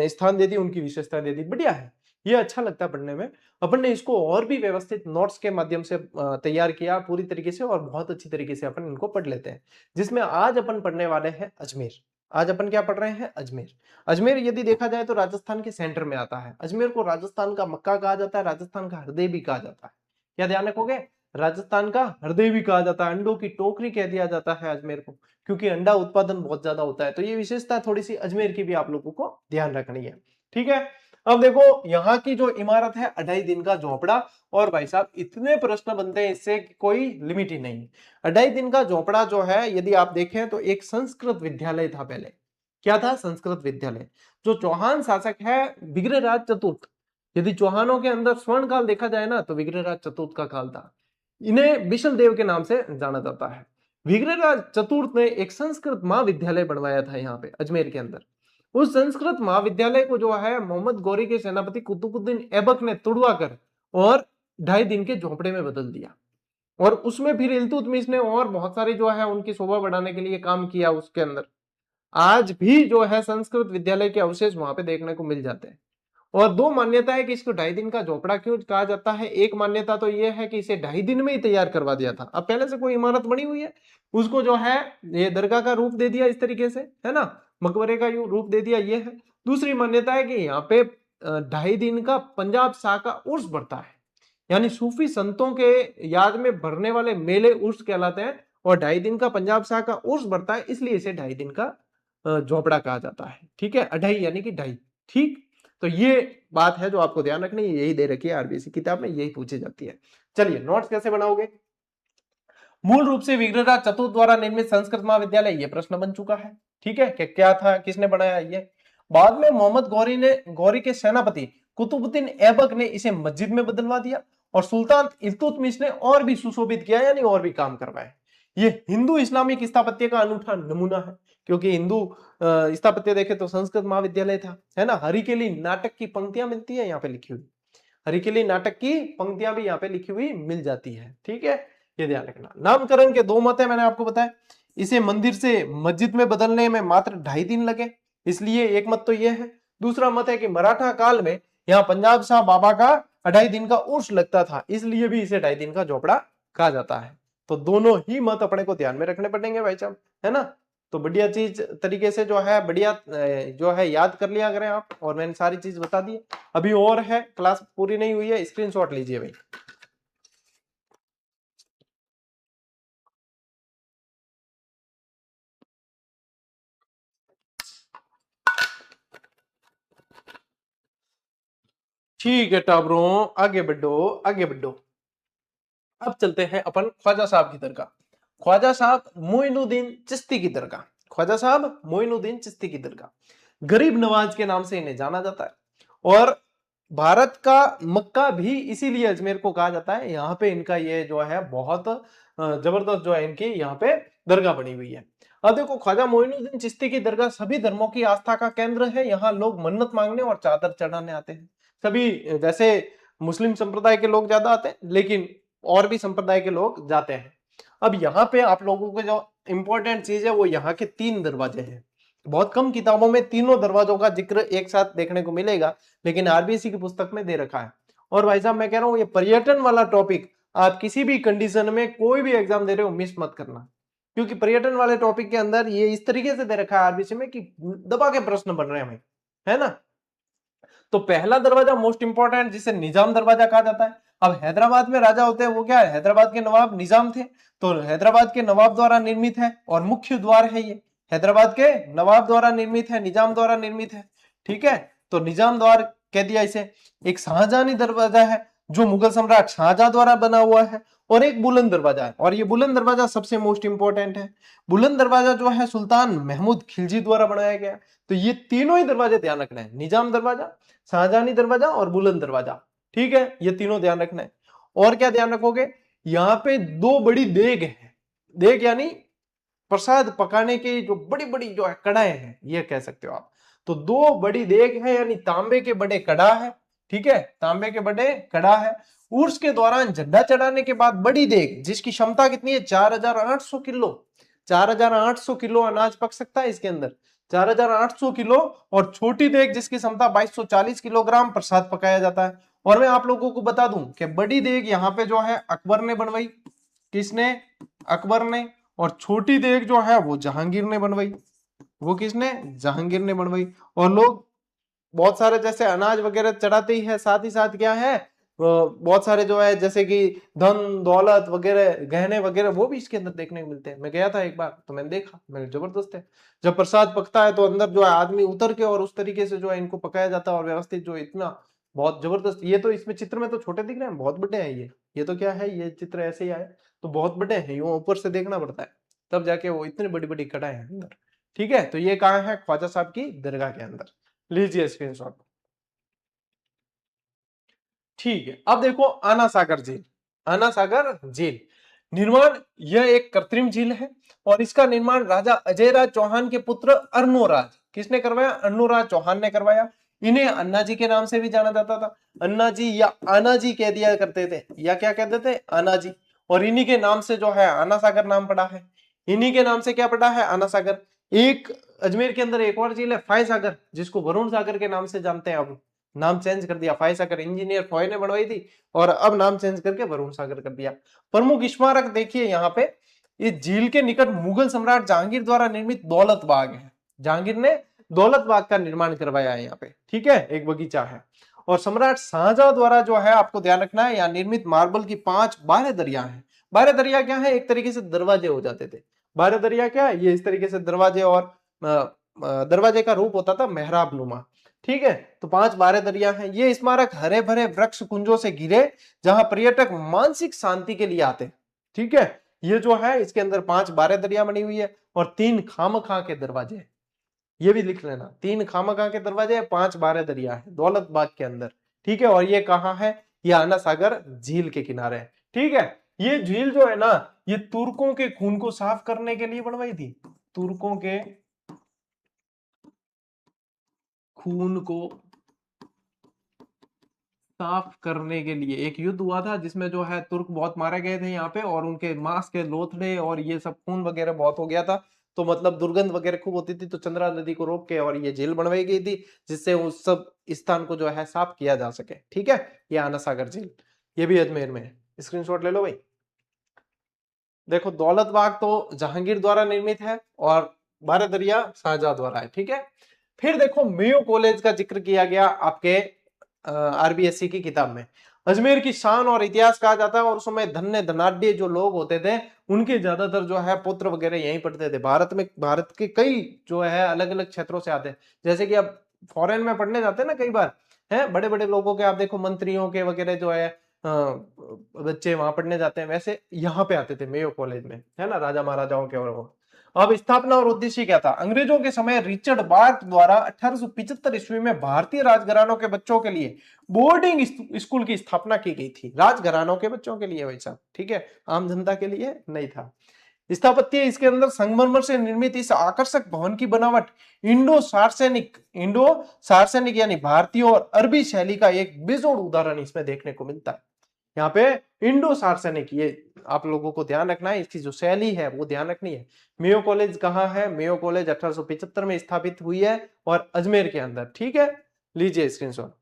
स्थान दे दी, उनकी विशेषता दे दी। बढ़िया है, ये अच्छा लगता है पढ़ने में। अपन ने इसको और भी व्यवस्थित नोट्स के माध्यम से तैयार किया पूरी तरीके से, और बहुत अच्छी तरीके से अपन इनको पढ़ लेते हैं। जिसमें आज अपन पढ़ने वाले हैं अजमेर। आज अपन क्या पढ़ रहे हैं? अजमेर। अजमेर यदि देखा जाए तो राजस्थान के सेंटर में आता है। अजमेर को राजस्थान का मक्का कहा जाता है, राजस्थान का हृदय भी कहा जाता है। क्या ध्यान रखोगे? राजस्थान का हृदय भी कहा जाता है, अंडों की टोकरी कह दिया जाता है अजमेर को, क्योंकि अंडा उत्पादन बहुत ज्यादा होता है। तो ये विशेषता थोड़ी सी अजमेर की भी आप लोगों को ध्यान रखनी है, ठीक है। अब देखो यहाँ की जो इमारत है, 2.5 दिन का झोपड़ा। और भाई साहब इतने प्रश्न बनते हैं इससे कि कोई लिमिट ही नहीं। 2.5 दिन का झोपड़ा जो है, यदि आप देखें तो एक संस्कृत विद्यालय था पहले। क्या था? संस्कृत विद्यालय। जो चौहान शासक है विग्रहराज चतुर्थ, यदि चौहानों के अंदर स्वर्ण काल देखा जाए ना, तो विग्रहराज चतुर्थ का काल था। इन्हें बिशल देव के नाम से जाना जाता है। विग्रहराज चतुर्थ ने एक संस्कृत महाविद्यालय बनवाया था यहाँ पे अजमेर के अंदर। उस संस्कृत महाविद्यालय को जो है मोहम्मद गौरी के सेनापति कुतुबुद्दीन ऐबक ने तुड़वा कर और 2.5 दिन के झोपड़े में बदल दिया। और उसमें फिर इल्तुतमिश ने और बहुत सारे जो है उनकी शोभा बढ़ाने के लिए काम किया उसके अंदर। आज भी जो है संस्कृत विद्यालय के अवशेष वहां पे देखने को मिल जाते हैं। और दो मान्यता है कि इसको 2.5 दिन का झोपड़ा क्यों कहा जाता है। एक मान्यता तो यह है कि इसे 2.5 दिन में ही तैयार करवा दिया था। अब पहले से कोई इमारत बनी हुई है, उसको जो है ये दरगाह का रूप दे दिया इस तरीके से, है ना, मकबरे का रूप दे दिया, ये है। दूसरी मान्यता है कि यहाँ पे 2.5 दिन का पंजाब शाह का उर्स बढ़ता है, यानी सूफी संतों के याद में भरने वाले मेले उर्स कहलाते हैं। और 2.5 दिन का पंजाब शाह का उर्स बढ़ता है, इसलिए इसे 2.5 दिन का झोपड़ा कहा जाता है, ठीक है। 2.5 यानी कि 2.5, ठीक। तो ये बात है जो आपको ध्यान रखनी है, यही दे रखी है आरबीएससी किताब में, यही पूछी जाती है। चलिए नोट्स कैसे बनाओगे? मूल रूप से विग्रहराज चतुर्थ द्वारा निर्मित संस्कृत महाविद्यालय, ये प्रश्न बन चुका है, ठीक है। क्या था, किसने बनाया ये? बाद में मोहम्मद गौरी के सेनापति कुतुबुद्दीन ऐबक ने इसे मस्जिद में बदलवा दिया, और सुल्तान इल्तुतमिश ने और भी सुशोभित किया, यानी और भी काम करवाए। ये हिंदू इस्लामिक स्थापत्य का अनूठा नमूना है, क्योंकि हिंदू स्थापत्य देखे तो संस्कृत महाविद्यालय था, है ना। हरिकेली नाटक की पंक्तियां मिलती है यहाँ पे लिखी हुई, हरिकेली नाटक की पंक्तियां भी यहाँ पे लिखी हुई मिल जाती है, ठीक है, ये ध्यान रखना। नामकरण के 2 मत है, मैंने आपको बताया। इसे मंदिर से मस्जिद में बदलने में मात्र 2.5 दिन लगे, इसलिए एक मत तो ये है। दूसरा मत है कि मराठा काल में यहाँ पंजाब शाह बाबा का 2.5 दिन का उर्स लगता था, इसलिए भी इसे 2.5 दिन का झोपड़ा कहा जाता है। तो दोनों ही मत अपने को ध्यान में रखने पड़ेंगे भाई साहब, है ना। तो बढ़िया चीज तरीके से जो है बढ़िया जो है याद कर लिया करें आप। और मैंने सारी चीज बता दी, अभी और है, क्लास पूरी नहीं हुई है, स्क्रीनशॉट लीजिए भाई। ठीक है टाबरों, आगे बढ़ो आगे बढ़ो। अब चलते हैं अपन ख्वाजा साहब की दरगाह। ख्वाजा साहब मोइनुद्दीन चिश्ती की दरगाह, ख्वाजा साहब मोइनुद्दीन चिश्ती की दरगाह। गरीब नवाज के नाम से इन्हें जाना जाता है। और भारत का मक्का भी इसीलिए अजमेर को कहा जाता है। यहाँ पे इनका ये जो है बहुत जबरदस्त जो है इनकी यहाँ पे दरगाह बनी हुई है। अब देखो, ख्वाजा मोइनुद्दीन चिश्ती की दरगाह सभी धर्मों की आस्था का केंद्र है। यहाँ लोग मन्नत मांगने और चादर चढ़ाने आते हैं। सभी, जैसे मुस्लिम संप्रदाय के लोग ज्यादा आते हैं, लेकिन और भी संप्रदाय के लोग जाते हैं। अब यहाँ पे आप लोगों को जो इंपॉर्टेंट चीज है वो यहाँ के 3 दरवाजे हैं। बहुत कम किताबों में तीनों दरवाजों का जिक्र एक साथ देखने को मिलेगा, लेकिन आरबीएससी की पुस्तक में दे रखा है। और भाई साहब मैं कह रहा हूं, ये पर्यटन वाला टॉपिक आप किसी भी कंडीशन में कोई भी एग्जाम दे रहे हो मिस मत करना, क्योंकि पर्यटन वाले टॉपिक के अंदर ये इस तरीके से दे रखा है आरबीएससी में कि दबा के प्रश्न बन रहे हैं भाई, है ना। तो पहला दरवाजा मोस्ट इंपॉर्टेंट, जिसे निजाम दरवाजा कहा जाता है। अब हैदराबाद में राजा होते हैं, वो क्या है, हैदराबाद के नवाब निजाम थे, तो हैदराबाद के नवाब द्वारा निर्मित है और मुख्य द्वार है ये। हैदराबाद के नवाब द्वारा निर्मित है, निजाम द्वारा निर्मित है, ठीक है। तो निजाम द्वार कह दिया इसे। एक शाहजहानी दरवाजा है जो मुगल सम्राट शाहजहां द्वारा बना हुआ है, और एक बुलंद दरवाजा है, और ये बुलंद दरवाजा सबसे मोस्ट इंपॉर्टेंट है। बुलंद दरवाजा जो है सुल्तान महमूद खिलजी द्वारा बनाया गया। तो ये तीनों ही दरवाजे ध्यान रखना है, निजाम दरवाजा, शाहजहानी दरवाजा और बुलंद दरवाजा, ठीक है, ये तीनों ध्यान रखना है। और क्या ध्यान रखोगे, यहाँ पे 2 बड़ी देग है, देग यानी प्रसाद पकाने की जो बड़ी बड़ी जो है कढ़ाई है, ये कह सकते हो आप। तो 2 बड़ी देग है, यानी तांबे के बड़े कड़ा है, ठीक है, तांबे के बड़े कड़ा है। उर्स के दौरान झंडा चढ़ाने के बाद बड़ी देग, जिसकी क्षमता कितनी है, 4800 किलो, 4800 किलो अनाज पक सकता है इसके अंदर, 4800 किलो। और छोटी देग जिसकी क्षमता 2240 किलोग्राम प्रसाद पकाया जाता है। और मैं आप लोगों को बता दूं कि बड़ी देग यहाँ पे जो है अकबर ने बनवाई, किसने, अकबर ने। और छोटी देग जो है वो जहांगीर ने बनवाई, वो किसने, जहांगीर ने बनवाई। और लोग बहुत सारे जैसे अनाज वगैरह चढ़ाते ही है, साथ ही साथ क्या है, बहुत सारे जो है जैसे कि धन दौलत वगैरह गहने वगैरह वो भी इसके अंदर देखने को मिलते हैं। मैं गया था एक बार तो मैंने देखा, मैंने जबरदस्त है। जब प्रसाद पकता है तो अंदर जो है आदमी उतर के और उस तरीके से जो है इनको पकाया जाता है, और व्यवस्थित जो इतना बहुत जबरदस्त। ये तो इसमें चित्र में तो छोटे दिख रहे हैं, बहुत बड़े हैं ये तो क्या है, ये चित्र ऐसे ही आए तो बहुत बड़े हैं, यूं ऊपर से देखना पड़ता है तब जाके वो इतनी बड़ी बड़ी कढ़ाई है अंदर, ठीक है। तो ये कहाँ है, ख्वाजा साहब की दरगाह के अंदर, लीजिए स्क्रीनशॉट, ठीक है। अब देखो आना सागर झील, आना सागर झील निर्माण, यह एक कृत्रिम झील है, और इसका निर्माण राजा अजयराज चौहान के पुत्र अर्नोराज, किसने करवाया, अर्नोराज चौहान ने करवाया। इन्हें अन्ना जी के नाम से भी जाना जाता था, अन्ना जी या आना जी कह दिया करते थे, या क्या कहते थे, आना जी। और इन्हीं के नाम से जो है आना सागर नाम पड़ा है, इन्हीं के नाम से क्या पड़ा है, आना सागर। एक अजमेर के अंदर एक और झील है फाय सागर, जिसको वरुण सागर के नाम से जानते हैं, अब नाम चेंज कर दिया, फाय सागर इंजीनियर फॉय ने बनवाई थी, और अब नाम चेंज करके वरुण सागर कर दिया। प्रमुख स्मारक देखिए यहाँ पे, इस झील के निकट मुगल सम्राट जहांगीर द्वारा निर्मित दौलत बाग है, जहांगीर ने दौलत बाग का निर्माण करवाया है यहाँ पे, ठीक है, एक बगीचा है। और सम्राट शाहजहां द्वारा जो है आपको ध्यान रखना है, यहाँ निर्मित मार्बल की 5 बारह दरिया है। बारह दरिया क्या है, एक तरीके से दरवाजे हो जाते थे। बारह दरिया क्या है, ये इस तरीके से दरवाजे, और दरवाजे का रूप होता था मेहराब नुमा, ठीक है। तो 5 बारह दरिया हैं। ये स्मारक हरे भरे वृक्ष कुंजों से घिरे, जहां पर्यटक मानसिक शांति के लिए आते हैं, ठीक है। ये जो है इसके अंदर 5 बारह दरिया बनी हुई है, और 3 खामखा के दरवाजे हैं, ये भी लिख लेना, 3 खामखा के दरवाजे है, 5 बारह दरिया है दौलत बाग के अंदर, ठीक है। और ये कहाँ है, ये आना सागर झील के किनारे है, ठीक है। ये झील जो है ना, ये तुर्कों के खून को साफ करने के लिए बनवाई थी, तुर्कों के खून को साफ करने के लिए एक युद्ध हुआ था, जिसमें जो है तुर्क बहुत मारे गए थे यहाँ पे, और उनके मांस के लोथड़े और ये सब खून वगैरह बहुत हो गया था, तो मतलब दुर्गंध वगैरह खूब होती थी, तो चंद्रा नदी को रोक के और ये झील बनवाई गई थी, जिससे उस सब स्थान को जो है साफ किया जा सके, ठीक है। ये आना सागर झील, ये भी अजमेर में है, स्क्रीनशॉट ले लो भाई। देखो दौलत बाग तो जहांगीर द्वारा निर्मित है, और बारह दरिया शाहजहां द्वारा है, ठीक है। फिर देखो मेयो कॉलेज का जिक्र किया गया आपके आरबीएससी की किताब में। अजमेर की शान और इतिहास कहा जाता है, और उस समय धन्य धनाढ्य जो लोग होते थे, उनके ज्यादातर जो है पुत्र वगैरह यहीं पढ़ते थे। भारत के कई जो है अलग अलग क्षेत्रों से आते हैं, जैसे कि अब फॉरेन में पढ़ने जाते हैं ना कई बार, है बड़े बड़े लोगों के, आप देखो मंत्रियों के वगैरह जो है बच्चे वहां पढ़ने जाते हैं, वैसे यहाँ पे आते थे मेयो कॉलेज में, है ना, राजा महाराजाओं के और वो। अब स्थापना और उद्देश्य क्या था? अंग्रेजों के समय रिचर्ड बार्ट द्वारा 1875 ईस्वी में भारतीय राजघरानों के बच्चों के लिए बोर्डिंग स्कूल की स्थापना की गई थी। राजघरानों के बच्चों के लिए वैसा, ठीक है, आम जनता के लिए नहीं था। स्थापत्य इसके अंदर संगमरमर से निर्मित इस आकर्षक भवन की बनावट इंडो सार्सेनिक यानी भारतीय और अरबी शैली का एक बेजोड़ उदाहरण इसमें देखने को मिलता है। यहाँ पे इंडो सार्सेनिक, ये आप लोगों को ध्यान रखना है, इसकी जो शैली है वो ध्यान रखनी है। मेयो कॉलेज कहाँ है? मेयो कॉलेज 1875 में स्थापित हुई है और अजमेर के अंदर, ठीक है, लीजिए स्क्रीनशॉट।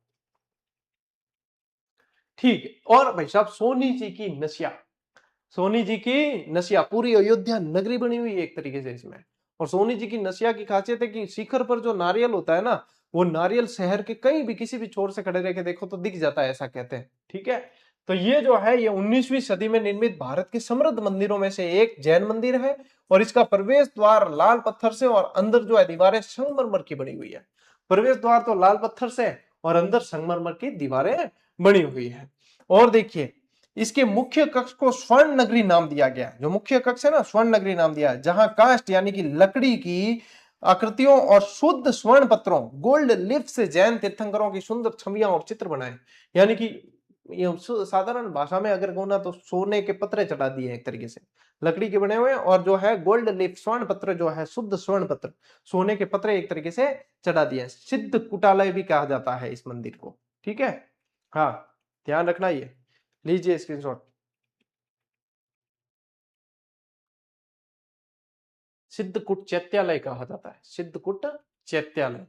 ठीक, और भाई साहब सोनी जी की नसिया, सोनी जी की नसिया पूरी अयोध्या नगरी बनी हुई है एक तरीके से इसमें। और सोनी जी की नसिया की खासियत है कि शिखर पर जो नारियल होता है ना, वो नारियल शहर के कहीं भी किसी भी छोर से खड़े रह के देखो तो दिख जाता है, ऐसा कहते हैं, ठीक है। तो ये जो है ये 19वीं सदी में निर्मित भारत के समृद्ध मंदिरों में से एक जैन मंदिर है और इसका प्रवेश द्वार लाल पत्थर से और अंदर जो है दीवारें संगमरमर की बनी हुई है। प्रवेश द्वार तो लाल पत्थर से और अंदर संगमरमर की दीवारें बनी हुई है। और देखिए इसके मुख्य कक्ष को स्वर्ण नगरी नाम दिया गया। जो मुख्य कक्ष है ना, स्वर्ण नगरी नाम दिया है, जहां काष्ठ यानी कि लकड़ी की आकृतियों और शुद्ध स्वर्ण पत्रों गोल्ड लिफ से जैन तीर्थंकरों की सुंदर छवियां और चित्र बनाए। यानी कि ये साधारण भाषा में अगर कहूँ ना तो सोने के पत्रे चढ़ा दिए एक तरीके से, लकड़ी के बने हुए, और जो है गोल्ड लिफ स्वर्ण पत्र जो है शुद्ध स्वर्ण पत्र, सोने के पत्रे एक तरीके से चढ़ा दिए। सिद्ध कुटालय भी कहा जाता है इस मंदिर को, ठीक है। हाँ, ध्यान रखना ये, लीजिए स्क्रीनशॉट। सिद्धकूट चैत्यालय कहा जाता है, सिद्धकूट चैत्यालय।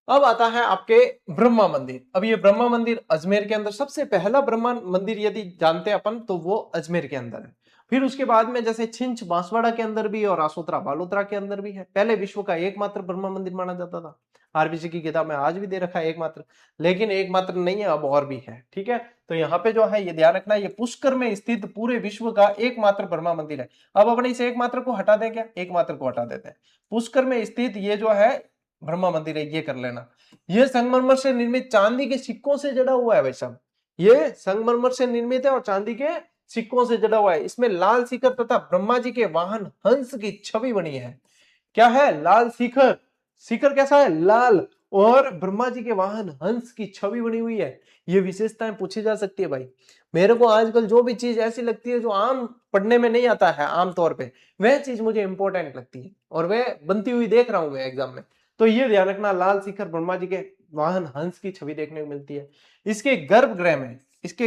अब आता है आपके ब्रह्मा मंदिर। अब ये ब्रह्मा मंदिर अजमेर के अंदर सबसे पहला ब्रह्मा मंदिर यदि जानते हैं अपन तो वो अजमेर के अंदर है। फिर उसके बाद में जैसे छिंच बांसवाड़ा के अंदर भी और आसोतरा बालोतरा के अंदर भी है। पहले विश्व का एकमात्र ब्रह्मा मंदिर माना जाता था। आरबीसी की किताब में आज भी दे रखा है एकमात्र, लेकिन एकमात्र नहीं है, अब और भी है, ठीक है। तो यहाँ पे जो है ये ध्यान रखना, ये पुष्कर में स्थित पूरे विश्व का एकमात्र ब्रह्मा मंदिर है। अब अपने इस एकमात्र को हटा दें क्या? एकमात्र को हटा देते हैं। पुष्कर में स्थित ये जो है ब्रह्मा मंदिर है, ये कर लेना। ये संगमरमर से निर्मित चांदी के सिक्कों से जड़ा हुआ है भाई साहब। ये संगमरमर से निर्मित है और चांदी के सिक्कों से जड़ा हुआ है। इसमें लाल शिखर तथा ब्रह्मा जी के वाहन हंस की छवि बनी है। क्या है? लाल शिखर। शिखर कैसा है? लाल, और ब्रह्मा जी के वाहन हंस की छवि बनी हुई है। ये विशेषताएं पूछी जा सकती है भाई। मेरे को आजकल जो भी चीज ऐसी लगती है जो आम पढ़ने में नहीं आता है आमतौर पे, वह चीज मुझे इंपॉर्टेंट लगती है और वह बनती हुई देख रहा हूं मैं एग्जाम में। तो ये ध्यान रखना, लाल शिखर, ब्रह्मा जी के वाहन हंस की छवि देखने को मिलती है। इसके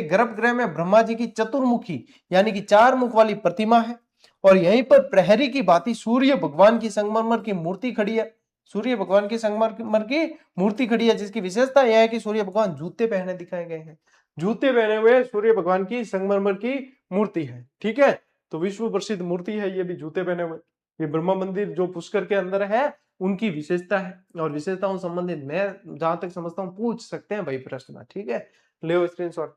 गर्भगृह में ब्रह्मा जी की चतुर्मुखी यानी कि 4 मुख वाली प्रतिमा है और यहीं पर प्रहरी की भांति सूर्य भगवान की संगमरमर की मूर्ति खड़ी है। सूर्य भगवान की संगमरमर की मूर्ति खड़ी है, जिसकी विशेषता यह है कि सूर्य भगवान जूते पहने दिखाए गए हैं। जूते पहने हुए सूर्य भगवान की संगमरमर की मूर्ति है, ठीक है। तो विश्व प्रसिद्ध मूर्ति है ये भी, जूते पहने हुए। ये ब्रह्मा मंदिर जो पुष्कर के अंदर है उनकी विशेषता है, और विशेषताओं संबंधित मैं जहां तक समझता हूं पूछ सकते हैं भाई प्रश्न, ठीक है। ले स्क्रीनशॉट।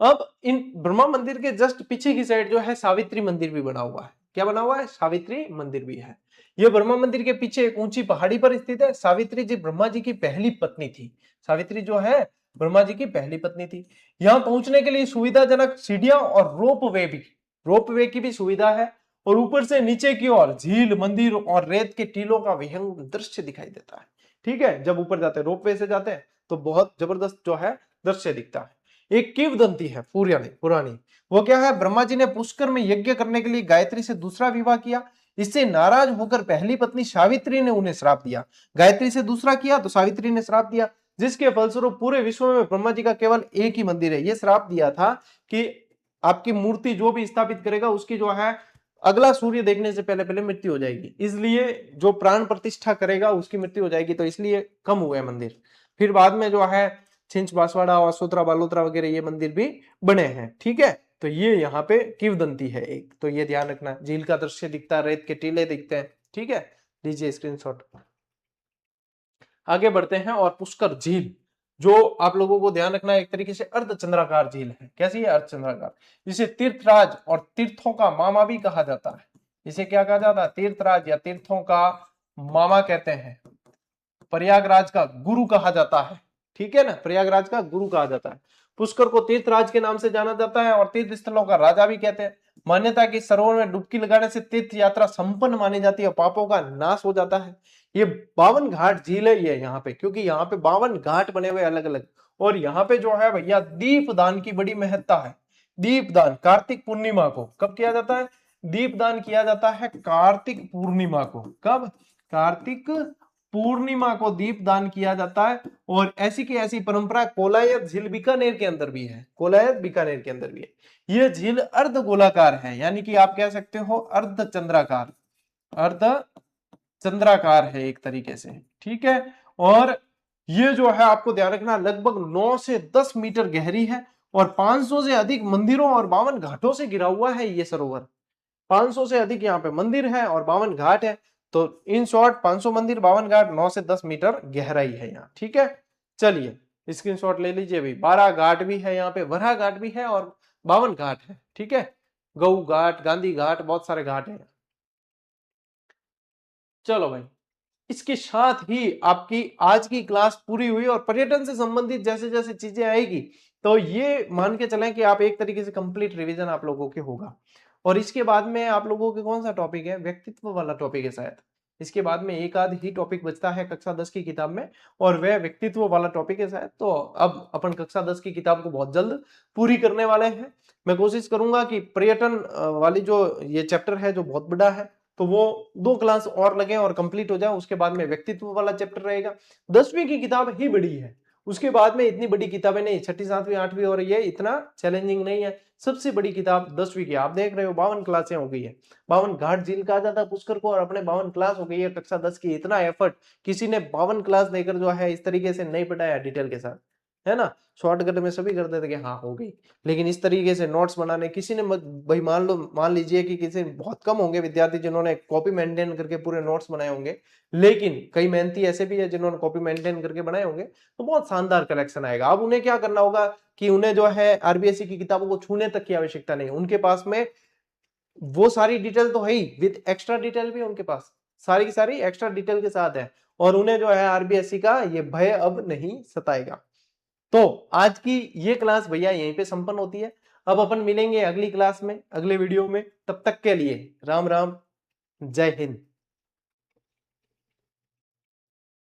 अब इन ब्रह्मा मंदिर के जस्ट पीछे की साइड जो है सावित्री मंदिर भी बना हुआ है। क्या बना हुआ है? सावित्री मंदिर भी है। यह ब्रह्मा मंदिर के पीछे एक ऊंची पहाड़ी पर स्थित है। सावित्री जी ब्रह्मा जी की पहली पत्नी थी। सावित्री जो है ब्रह्मा जी की पहली पत्नी थी। यहां पहुंचने के लिए सुविधाजनक सीढ़ियां और रोप वे की भी सुविधा है। और ऊपर से नीचे की ओर झील, मंदिर और रेत के टीलों का विहंग दृश्य दिखाई देता है, ठीक है। जब ऊपर जाते हैं, रोप वे से जाते हैं तो बहुत जबरदस्त जो है दृश्य दिखता है। एक किंवदंती है पुरानी। वो क्या है? ब्रह्मा जी ने पुष्कर में यज्ञ करने के लिए गायत्री से दूसरा विवाह किया। इससे नाराज होकर पहली पत्नी सावित्री ने उन्हें श्राप दिया। गायत्री से दूसरा किया तो सावित्री ने श्राप दिया, जिसके फलस्वरूप पूरे विश्व में ब्रह्मा जी का केवल एक ही मंदिर है। ये श्राप दिया था कि आपकी मूर्ति जो भी स्थापित करेगा उसकी जो है अगला सूर्य देखने से पहले पहले मृत्यु हो जाएगी, इसलिए जो प्राण प्रतिष्ठा करेगा उसकी मृत्यु हो जाएगी, तो इसलिए कम हुए मंदिर। फिर बाद में जो है छिंच बांसवाड़ा और आसोतरा बालोतरा वगैरह ये मंदिर भी बने हैं, ठीक है। तो ये यहाँ पे किंवदंती है एक, तो ये ध्यान रखना। झील का दृश्य दिखता है, रेत के टीले दिखते हैं, ठीक है। लीजिए स्क्रीनशॉट। आगे बढ़ते हैं। और पुष्कर झील जो आप लोगों को ध्यान रखना है एक तरीके से अर्धचंद्राकार झील है। कैसी है? अर्धचंद्राकार। जिसे तीर्थराज और तीर्थों का मामा भी कहा जाता है। इसे क्या कहा जाता है? तीर्थराज या तीर्थों का मामा कहते हैं। प्रयागराज का गुरु कहा जाता है, ठीक है ना। प्रयागराज का गुरु कहा जाता है। पुष्कर को तीर्थराज के नाम से जाना जाता है और तीर्थ स्थलों का राजा भी कहते हैं। मान्यता की सरोवर में डुबकी लगाने से तीर्थ यात्रा संपन्न मानी जाती है, पापों का नाश हो जाता है। ये 52 घाट झील है ये यहाँ पे, क्योंकि यहाँ पे 52 घाट बने हुए अलग अलग। और यहाँ पे जो है भैया दीपदान की बड़ी महत्ता है। दीपदान कार्तिक पूर्णिमा को कब किया जाता है? दीपदान किया जाता है कार्तिक पूर्णिमा को। कब? कार्तिक पूर्णिमा को दीपदान किया जाता है। और ऐसी की ऐसी परंपरा कोलायत झील बीकानेर के अंदर भी है। कोलायत बीकानेर के अंदर भी है। यह झील अर्ध गोलाकार है, यानी कि आप कह सकते हो अर्ध चंद्राकार, अर्ध चंद्राकार है एक तरीके से, ठीक है। और ये जो है आपको ध्यान रखना लगभग 9 से 10 मीटर गहरी है और 500 से अधिक मंदिरों और 52 घाटों से घिरा हुआ है ये सरोवर। 500 से अधिक यहाँ पे मंदिर है और 52 घाट है। तो इन शॉर्ट 500 मंदिर, 52 घाट, 9 से 10 मीटर गहराई है यहाँ, ठीक है। चलिए स्क्रीनशॉट ले लीजिए भाई। 12 घाट भी है यहाँ पे, वराह घाट भी है और 52 घाट है, ठीक है। गऊ घाट, गांधी घाट, बहुत सारे घाट हैं। चलो भाई, इसके साथ ही आपकी आज की क्लास पूरी हुई और पर्यटन से संबंधित जैसे जैसे चीजें आएगी तो ये मान के चलें कि आप एक तरीके से कंप्लीट रिवीजन आप लोगों के होगा। और इसके बाद में आप लोगों के कौन सा टॉपिक है? व्यक्तित्व वाला टॉपिक है शायद। इसके बाद में एक आध ही टॉपिक बचता है कक्षा 10 की किताब में और वह व्यक्तित्व वाला टॉपिक है शायद। तो अब अपन कक्षा 10 की किताब को बहुत जल्द पूरी करने वाले हैं। मैं कोशिश करूंगा कि पर्यटन वाली जो ये चैप्टर है जो बहुत बड़ा है तो वो 2 क्लास और लगे और कंप्लीट हो जाए। उसके बाद में व्यक्तित्व वाला चैप्टर रहेगा। 10वीं की किताब ही बड़ी है, उसके बाद में इतनी बड़ी किताबें नहीं, 6ठी 7वीं 8वीं और ये इतना चैलेंजिंग नहीं है। सबसे बड़ी किताब 10वीं की, आप देख रहे हो 52 क्लासें हो गई है। 52 घाट झील कहा जाता है पुष्कर को और अपने 52 क्लास हो गई है कक्षा 10 की। इतना एफर्ट किसी ने 52 क्लास देकर जो है इस तरीके से नहीं पढ़ाया डिटेल के साथ, है ना। शॉर्टकट में सभी कर देते कि हाँ हो गई, लेकिन इस तरीके से नोट्स बनाने किसी ने भाई मान लीजिए कि किसी बहुत कम होंगे विद्यार्थी जिन्होंने कॉपी मेंटेन करके पूरे नोट्स बनाए होंगे, लेकिन कई मेहनती ऐसे भी है जिन्होंने कॉपी मेंटेन करके बनाए होंगे। तो बहुत शानदार कलेक्शन आएगा। अब उन्हें क्या करना होगा कि उन्हें जो है आरबीएससी की किताबों को छूने तक की आवश्यकता नहीं, उनके पास में वो सारी डिटेल तो है ही, विद एक्स्ट्रा डिटेल भी उनके पास सारी की सारी एक्स्ट्रा डिटेल के साथ है। और उन्हें जो है आरबीएससी का ये भय अब नहीं सताएगा। तो आज की ये क्लास भैया यहीं पे संपन्न होती है। अब अपन मिलेंगे अगली क्लास में, अगले वीडियो में। तब तक के लिए राम राम, जय हिंद।